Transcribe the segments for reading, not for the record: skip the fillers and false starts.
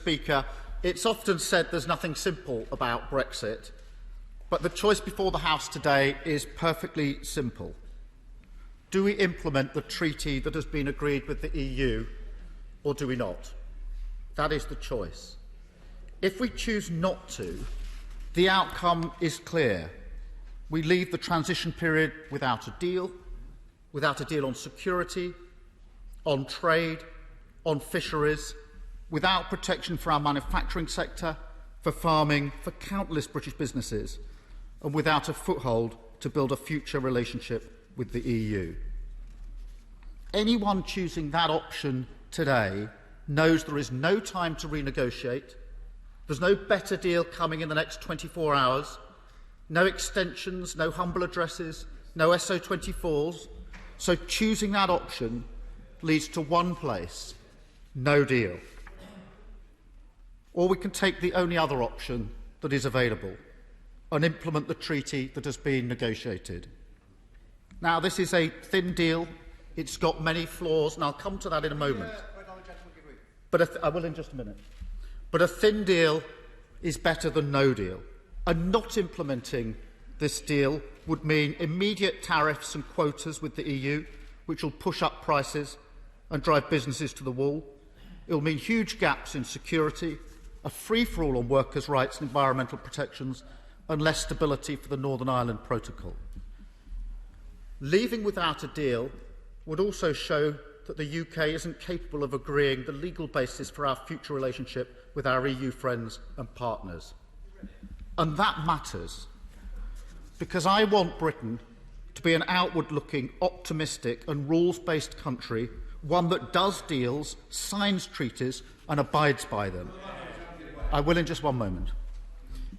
Speaker, it's often said there's nothing simple about Brexit, but the choice before the House today is perfectly simple. Do we implement the treaty that has been agreed with the EU, or do we not? That is the choice. If we choose not to, the outcome is clear. We leave the transition period without a deal on security, on trade, on fisheries, without protection for our manufacturing sector, for farming, for countless British businesses, and without a foothold to build a future relationship with the EU. Anyone choosing that option today knows there is no time to renegotiate, there's no better deal coming in the next 24 hours, no extensions, no humble addresses, no SO24s. So choosing that option leads to one place: no deal. Or we can take the only other option that is available and implement the treaty that has been negotiated. Now, this is a thin deal. It's got many flaws, and I'll come to that in a moment. I will in just a minute. But a thin deal is better than no deal. And not implementing this deal would mean immediate tariffs and quotas with the EU, which will push up prices and drive businesses to the wall. It will mean huge gaps in security, a free-for-all on workers' rights and environmental protections, and less stability for the Northern Ireland Protocol. Leaving without a deal would also show that the UK isn't capable of agreeing the legal basis for our future relationship with our EU friends and partners. And that matters, because I want Britain to be an outward-looking, optimistic and rules-based country, one that does deals, signs treaties and abides by them. I will in just one moment.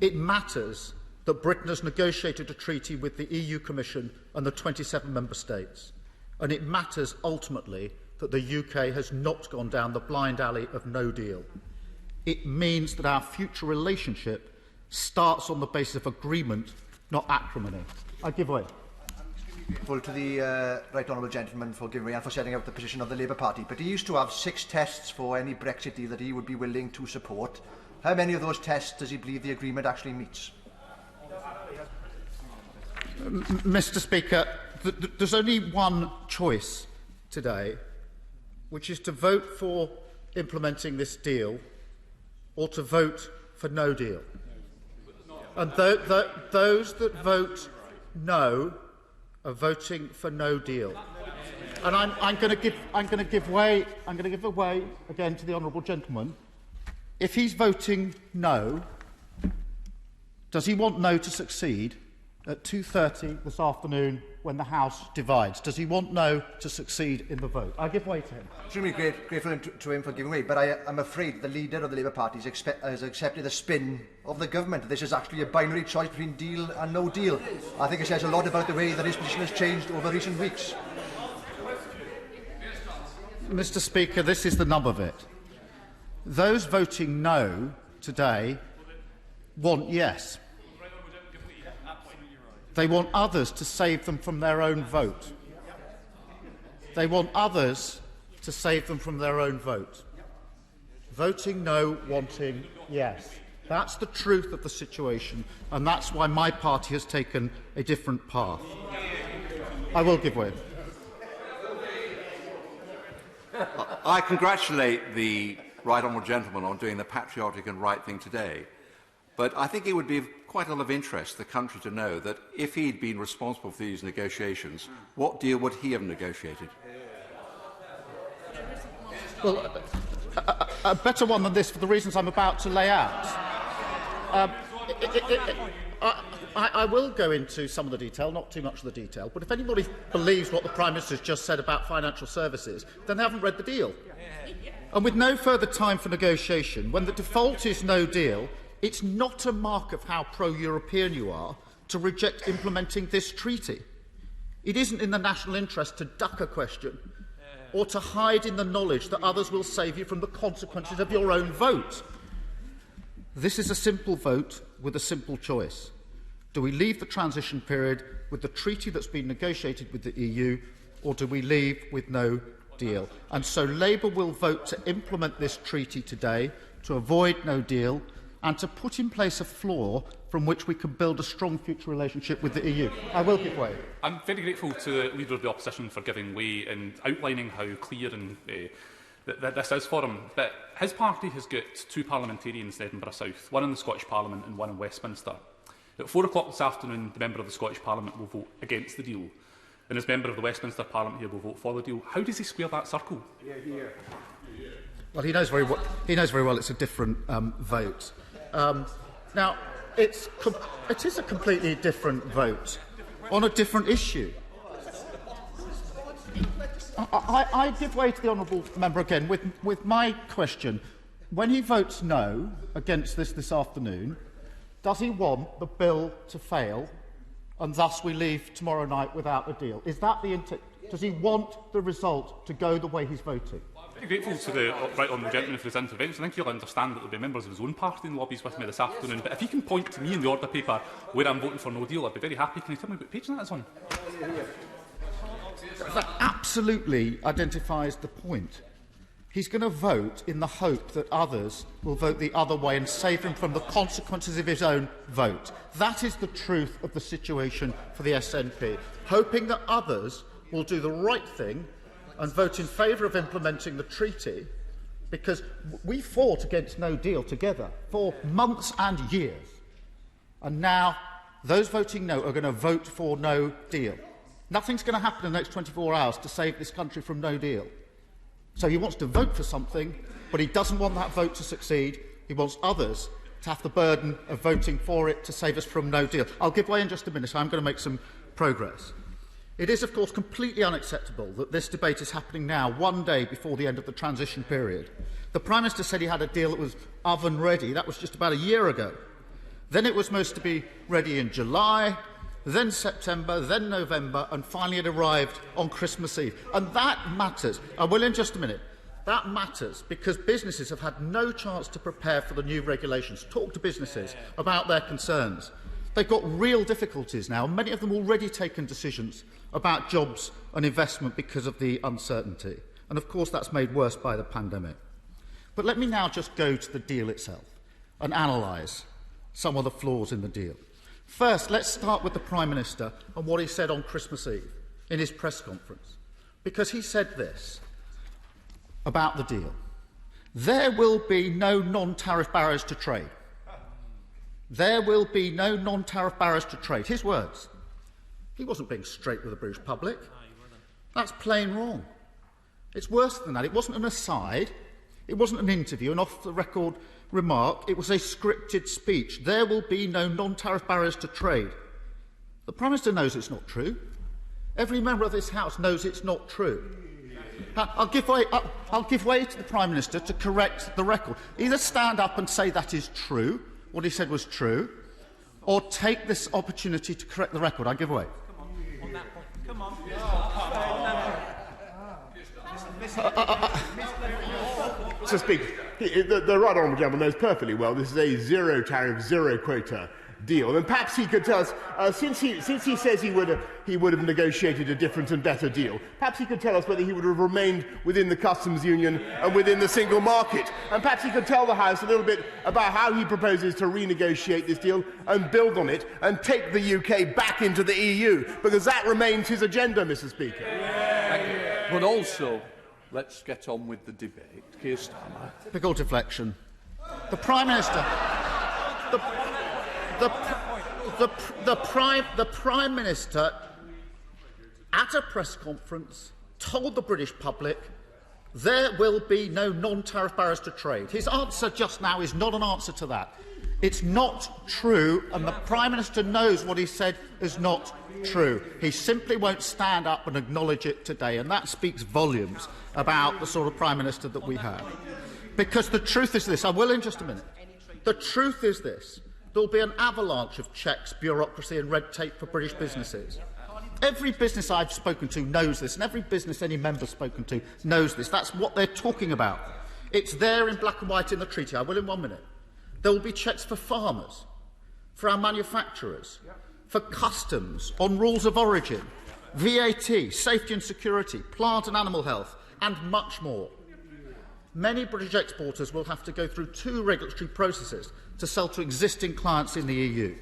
It matters that Britain has negotiated a treaty with the EU Commission and the 27 member states. And it matters ultimately that the UK has not gone down the blind alley of no deal. It means that our future relationship starts on the basis of agreement, not acrimony. I give way. I'm grateful to the right honourable gentleman for giving way and for setting out the position of the Labour Party. But he used to have 6 tests for any Brexit deal that he would be willing to support. How many of those tests does he believe the agreement actually meets? Mr. Speaker, there's only one choice today, which is to vote for implementing this deal or to vote for no deal. And those that vote no are voting for no deal. And I'm going to give way again to the honourable gentleman. If he's voting no, does he want no to succeed at 2:30 this afternoon when the House divides? Does he want no to succeed in the vote? I give way to him. Extremely grateful to him for giving way, but I'm afraid the leader of the Labour Party has accepted the spin of the government. This is actually a binary choice between deal and no deal. I think it says a lot about the way that his position has changed over recent weeks. Mr. Speaker, this is the nub of it. Those voting no today want yes. They want others to save them from their own vote. They want others to save them from their own vote. Voting no, wanting yes. That's the truth of the situation, and that's why my party has taken a different path. I will give way. I congratulate the right honourable gentleman on doing the patriotic and right thing today. But I think it would be of quite a lot of interest to the country to know that if he'd been responsible for these negotiations, what deal would he have negotiated? Well, a better one than this for the reasons I'm about to lay out. I will go into some of the detail, not too much of the detail, but if anybody believes what the Prime Minister has just said about financial services, then they haven't read the deal. And with no further time for negotiation, when the default is no deal, it's not a mark of how pro-European you are to reject implementing this treaty. It isn't in the national interest to duck a question or to hide in the knowledge that others will save you from the consequences of your own vote. This is a simple vote with a simple choice. Do we leave the transition period with the treaty that's been negotiated with the EU, or do we leave with no deal? And so Labour will vote to implement this treaty today, to avoid no deal and to put in place a floor from which we can build a strong future relationship with the EU. I will give way. I'm very grateful to the Leader of the Opposition for giving way and outlining how clear and that this is for him. But his party has got 2 parliamentarians in Edinburgh South, one in the Scottish Parliament and one in Westminster. At 4 o'clock this afternoon, the member of the Scottish Parliament will vote against the deal, and as member of the Westminster Parliament here will vote for the deal. How does he square that circle? Well, he knows very well it's a different vote. Now, it is a completely different vote on a different issue. I give way to the honourable member again with my question. When he votes no against this afternoon, does he want the bill to fail and thus we leave tomorrow night without a deal? Is that the intent? Does he want the result to go the way he's voting? I'm very grateful to the right honourable gentleman for his intervention. I think he'll understand that there will be members of his own party in lobbies with me this afternoon. But if he can point to me in the order paper where I'm voting for no deal, I'd be very happy. Can you tell me what page that is on? That absolutely identifies the point. He's going to vote in the hope that others will vote the other way and save him from the consequences of his own vote. That is the truth of the situation for the SNP, hoping that others will do the right thing and vote in favour of implementing the treaty, because we fought against no deal together for months and years. And now those voting no are going to vote for no deal. Nothing's going to happen in the next 24 hours to save this country from no deal. So he wants to vote for something, but he doesn't want that vote to succeed. He wants others to have the burden of voting for it to save us from no deal. I'll give way in just a minute. I'm going to make some progress. It is, of course, completely unacceptable that this debate is happening now, one day before the end of the transition period. The Prime Minister said he had a deal that was oven-ready. That was just about a year ago. Then it was supposed to be ready in July, then September, then November, and finally it arrived on Christmas Eve. And that matters. I will in just a minute. That matters because businesses have had no chance to prepare for the new regulations. Talk to businesses about their concerns. They've got real difficulties now, and many of them already taken decisions about jobs and investment because of the uncertainty. And of course that's made worse by the pandemic. But let me now just go to the deal itself and analyse some of the flaws in the deal. First, let's start with the Prime Minister and what he said on Christmas Eve in his press conference, because he said this about the deal. There will be no non-tariff barriers to trade. There will be no non-tariff barriers to trade. His words. He wasn't being straight with the British public. That's plain wrong. It's worse than that. It wasn't an aside. It wasn't an interview, an off-the-record remark. It was a scripted speech. There will be no non-tariff barriers to trade. The Prime Minister knows it's not true. Every member of this House knows it's not true. I'll give way to the Prime Minister to correct the record. Either stand up and say that is true, what he said was true, or take this opportunity to correct the record. I'll give way. On that point. Come on. Mr. Speaker, the right honourable gentleman knows perfectly well this is a zero tariff, zero quota deal, and perhaps he could tell us, since he says he would have negotiated a different and better deal, perhaps he could tell us whether he would have remained within the customs union and within the single market, and perhaps he could tell the House a little bit about how he proposes to renegotiate this deal and build on it and take the UK back into the EU, because that remains his agenda, Mr. Speaker. But also, let's get on with the debate. Keir Starmer. Difficult deflection. The Prime Minister... The Prime Minister, at a press conference, told the British public there will be no non-tariff barriers to trade. His answer just now is not an answer to that. It's not true, and the Prime Minister knows what he said is not true. He simply won't stand up and acknowledge it today, and that speaks volumes about the sort of Prime Minister that we have. Because the truth is this. I will in just a minute. The truth is this. There will be an avalanche of checks, bureaucracy and red tape for British businesses. Every business I've spoken to knows this, and every business any member has spoken to knows this. That's what they're talking about. It's there in black and white in the treaty. I will in 1 minute. There will be checks for farmers, for our manufacturers, for customs, on rules of origin, VAT, safety and security, plant and animal health, and much more. many British exporters will have to go through 2 regulatory processes to sell to existing clients in the EU.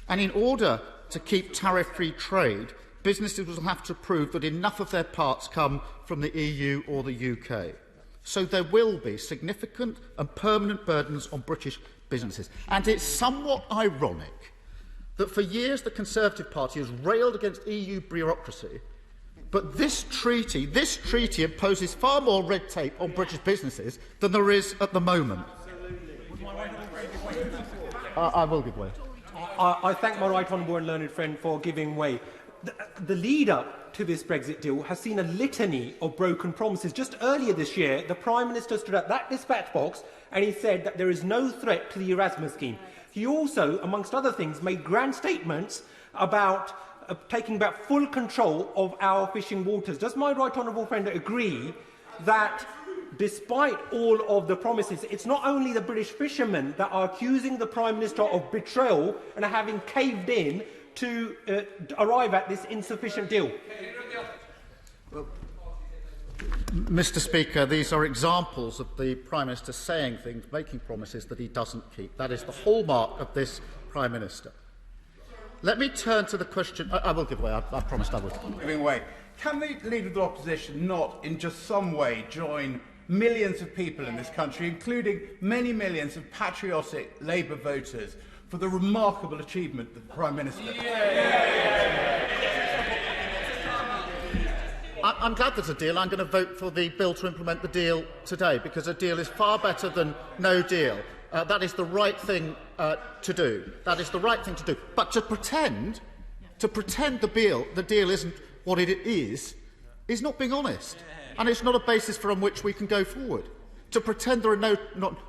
And in order to keep tariff-free trade, businesses will have to prove that enough of their parts come from the EU or the UK. So there will be significant and permanent burdens on British businesses. And it's somewhat ironic that for years the Conservative Party has railed against EU bureaucracy, but this treaty imposes far more red tape on British businesses than there is at the moment. I will give way. I thank my right honourable and learned friend for giving way. The lead-up to this Brexit deal has seen a litany of broken promises. Just earlier this year, the Prime Minister stood at that dispatch box and he said that there is no threat to the Erasmus scheme. He also, amongst other things, made grand statements about taking back full control of our fishing waters. Does my right honourable friend agree that despite all of the promises, it's not only the British fishermen that are accusing the Prime Minister of betrayal and having caved in to arrive at this insufficient deal? Mr. Speaker, these are examples of the Prime Minister saying things, making promises that he doesn't keep. That is the hallmark of this Prime Minister. Let me turn to the question. I will give way. I promised I would. Giving way. Can the Leader of the Opposition not, in just some way, join millions of people in this country, including many millions of patriotic Labour voters, for the remarkable achievement of the Prime Minister? I'm glad there's a deal. I'm going to vote for the bill to implement the deal today, because a deal is far better than no deal. That is the right thing to do. That is the right thing to do. But to pretend the deal isn't what it is not being honest. And it's not a basis from which we can go forward. To pretend there are no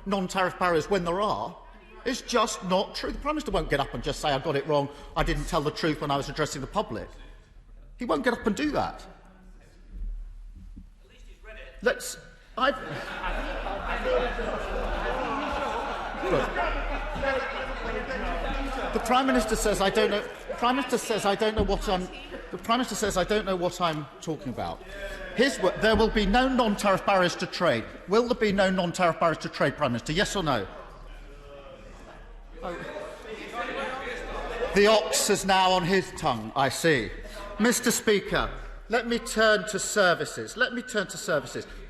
non-tariff barriers when there are is just not true. The Prime Minister won't get up and just say, I got it wrong, I didn't tell the truth when I was addressing the public. He won't get up and do that. The Prime Minister says, I don't know. The Prime Minister says, I don't know what I'm. The Prime Minister says, I don't know what I'm talking about. There will be no non-tariff barriers to trade. Will there be no non-tariff barriers to trade, Prime Minister? Yes or no? The ox is now on his tongue, I see. Mr. Speaker, let me turn to services.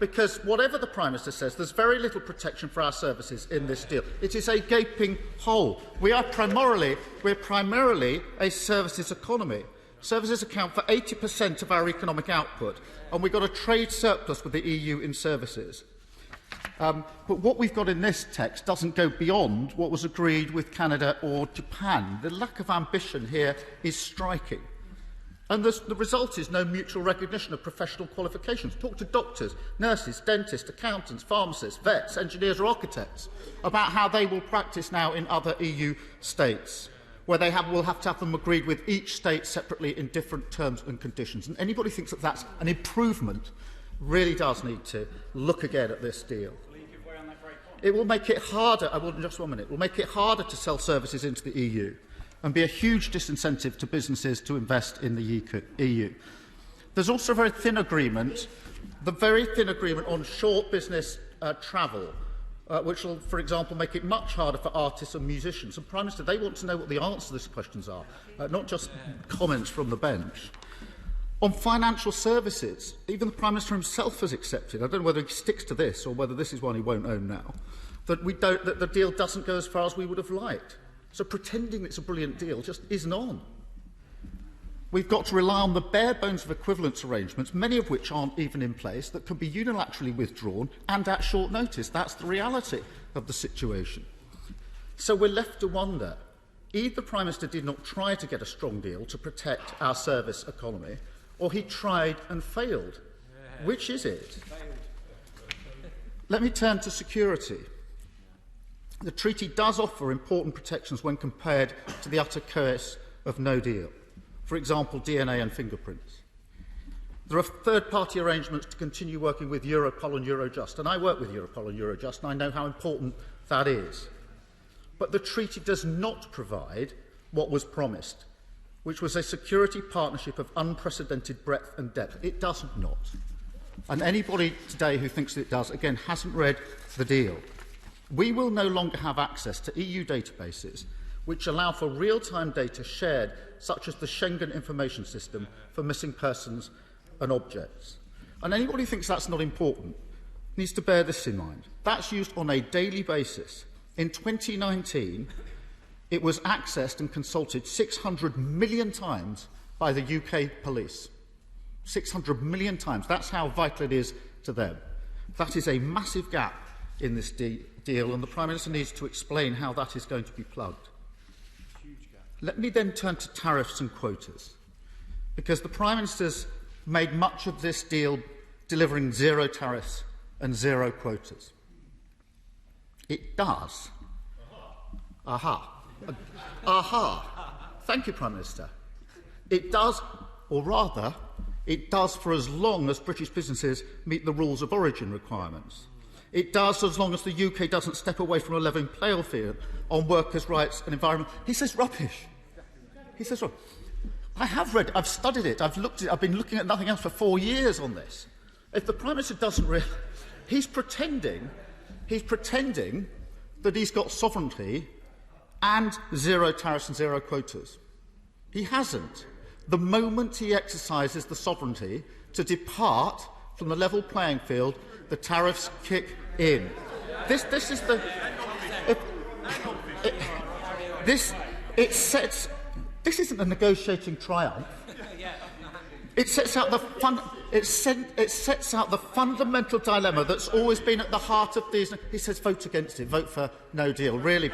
Because whatever the Prime Minister says, there's very little protection for our services in this deal. It is a gaping hole. We're primarily a services economy. Services account for 80% of our economic output, and we've got a trade surplus with the EU in services. But what we've got in this text doesn't go beyond what was agreed with Canada or Japan. The lack of ambition here is striking. And the result is no mutual recognition of professional qualifications. Talk to doctors, nurses, dentists, accountants, pharmacists, vets, engineers or architects about how they will practice now in other EU states, where they will have to have them agreed with each state separately in different terms and conditions. And anybody who thinks that that's an improvement really does need to look again at this deal. It will make it harder, just 1 minute, it will make it harder to sell services into the EU and be a huge disincentive to businesses to invest in the EU. There's also a very thin agreement on short business travel, which will, for example, make it much harder for artists and musicians. And, Prime Minister, they want to know what the answers to these questions are, not just comments from the bench. On financial services, even the Prime Minister himself has accepted, I don't know whether he sticks to this or whether this is one he won't own now, that the deal doesn't go as far as we would have liked. So pretending it's a brilliant deal just isn't on. We've got to rely on the bare bones of equivalence arrangements, many of which aren't even in place, that can be unilaterally withdrawn and at short notice. That's the reality of the situation. So we're left to wonder, either the Prime Minister did not try to get a strong deal to protect our service economy, or he tried and failed. Which is it? Let me turn to security. The treaty does offer important protections when compared to the utter chaos of no deal. For example, DNA and fingerprints. There are third-party arrangements to continue working with Europol and Eurojust, and I work with Europol and Eurojust, and I know how important that is. But the treaty does not provide what was promised, which was a security partnership of unprecedented breadth and depth. It does not. And anybody today who thinks that it does, again, hasn't read the deal. We will no longer have access to EU databases which allow for real-time data shared, such as the Schengen Information System for missing persons and objects. And anybody who thinks that's not important needs to bear this in mind. That's used on a daily basis. In 2019, it was accessed and consulted 600 million times by the UK police. 600 million times. That's how vital it is to them. That is a massive gap in this deal, and the Prime Minister needs to explain how that is going to be plugged. Let me then turn to tariffs and quotas, because the Prime Minister's made much of this deal delivering zero tariffs and zero quotas. It does. Aha. Thank you, Prime Minister. It does, or rather, it does for as long as British businesses meet the rules of origin requirements. It does as long as the UK doesn't step away from a level playing field on workers' rights and environment. He says rubbish. He says rubbish. I have read, I've studied it, I've looked at it, I've been looking at nothing else for 4 years on this. If the Prime Minister doesn't realise, he's pretending that he's got sovereignty and zero tariffs and zero quotas. He hasn't. The moment he exercises the sovereignty to depart from the level playing field, the tariffs kick in. This is the... This isn't a negotiating triumph. It sets out the fundamental dilemma that's always been at the heart of these. He says, vote against it, vote for no deal. Really,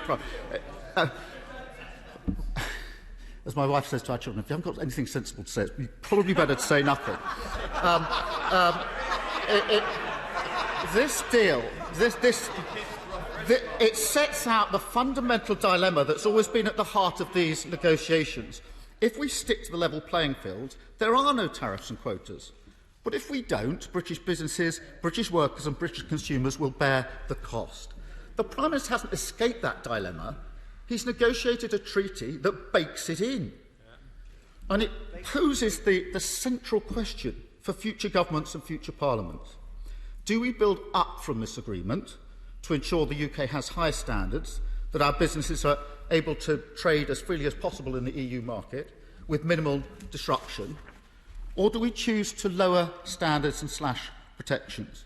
as my wife says to our children, if you haven't got anything sensible to say, it's probably better to say nothing. This deal, it sets out the fundamental dilemma that's always been at the heart of these negotiations. If we stick to the level playing field, there are no tariffs and quotas. But if we don't, British businesses, British workers and British consumers will bear the cost. The Prime Minister hasn't escaped that dilemma. He's negotiated a treaty that bakes it in. And it poses the central question for future governments and future parliaments. Do we build up from this agreement to ensure the UK has high standards, that our businesses are able to trade as freely as possible in the EU market with minimal disruption, or do we choose to lower standards and slash protections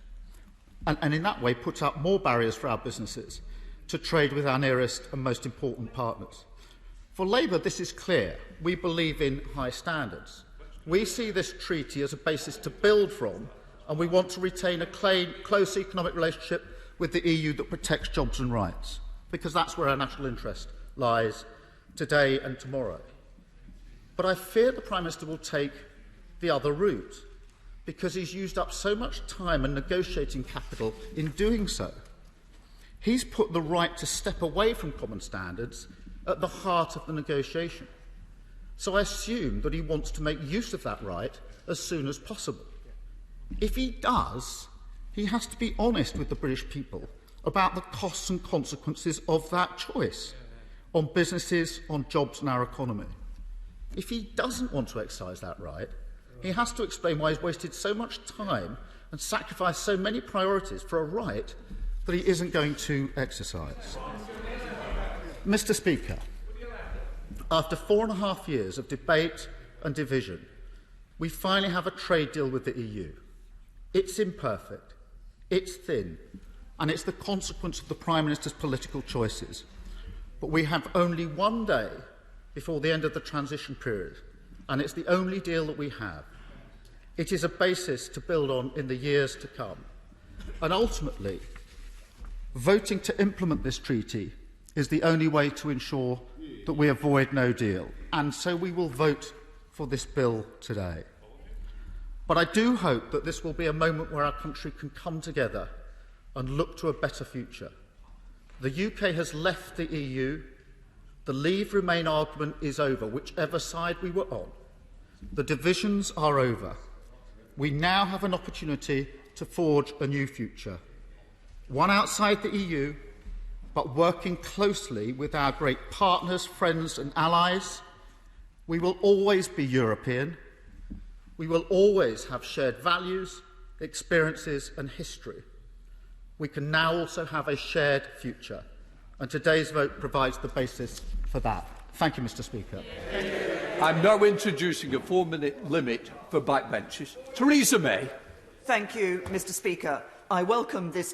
and in that way put up more barriers for our businesses to trade with our nearest and most important partners? For Labour, this is clear. We believe in high standards. We see this treaty as a basis to build from, and we want to retain a close economic relationship with the EU that protects jobs and rights, because that's where our national interest lies today and tomorrow. But I fear the Prime Minister will take the other route, because he's used up so much time and negotiating capital in doing so. He's put the right to step away from common standards at the heart of the negotiation. So I assume that he wants to make use of that right as soon as possible. If he does, he has to be honest with the British people about the costs and consequences of that choice on businesses, on jobs and our economy. If he doesn't want to exercise that right, he has to explain why he's wasted so much time and sacrificed so many priorities for a right that he isn't going to exercise. Mr. Speaker, after 4.5 years of debate and division, we finally have a trade deal with the EU. It's imperfect, it's thin, and it's the consequence of the Prime Minister's political choices. But we have only one day before the end of the transition period, and it's the only deal that we have. It is a basis to build on in the years to come. And ultimately, voting to implement this treaty is the only way to ensure that we avoid no deal. And so we will vote for this bill today. But I do hope that this will be a moment where our country can come together and look to a better future. The UK has left the EU. The Leave Remain argument is over, whichever side we were on. The divisions are over. We now have an opportunity to forge a new future, one outside the EU, but working closely with our great partners, friends and allies. We will always be European. We will always have shared values, experiences and history, we can now also have a shared future, and today's vote provides the basis for that. Thank you, Mr. Speaker. I'm now introducing a 4-minute limit for backbenchers. Theresa May. Thank you, Mr. Speaker. I welcome this